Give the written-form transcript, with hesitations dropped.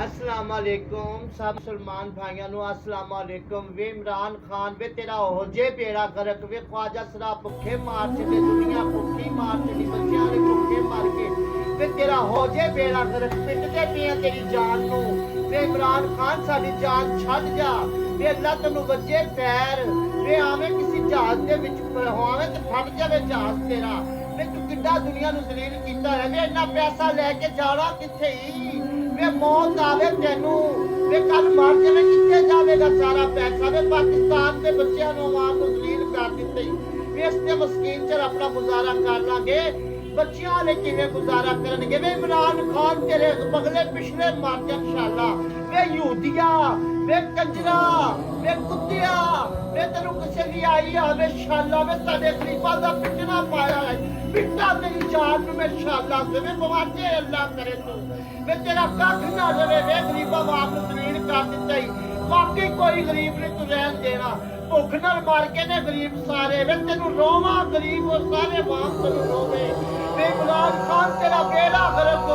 अस्सलाम वालेकुम सब मुसलमान भाइयों नु अस्सलाम वालेकुम। वे इमरान खान वे तेरा हो जे बेड़ा करक वे ख्वाजा सरा भुखे मार छे दुनिया भुखी मार छे बच्चियां ने भुखे मार के वे तेरा हो जे बेड़ा करक पिटदे पिया तेरी जान नु। वे इमरान खान साडी जान छड़ जा वे अल्लाह तैनू वजे पैर वे आवे किसी जहाज दे विच होवे ते फट जावे जहाज तेरा वे तू किड्डा दुनिया नु जलील कीता है वे इन्ना पैसा लेके जाना किथे ही वे मौत आवे तेनू वे कल मर जावे किथे जावेगा सारा पैसा वे पाकिस्तान के बच्चों नु आवाम नु जलील कर दित्ते वे इस ते मस्कीन च अपना गुजारा कर लांगे बच्चियां वाले किवें गुजारा करनगे वे इमरान खान तेरे बगले पिछले मर जा इंशाअल्लाह वे यहूदिया वे कंजरा वे कुत्तिया वे तेनू किसे भी आई आवे इंशाअल्लाह वे साडे खलीफा दा पिटना पाया है पिटा तेरी जान नु मैं इंशाअल्लाह से वे बवाजे अल्लाह करे तू वे तेरा कख ना रवे वे गरीबा बाप नु जलील कर दित्ता ही बाकी कोई गरीब नहीं तू रहन देना भुख नाल मार के ने गरीब सारे वे तेनू रोवा गरीब और सारे बाप तेनू रोवे वे इमरान खान तेरा बेड़ा गरक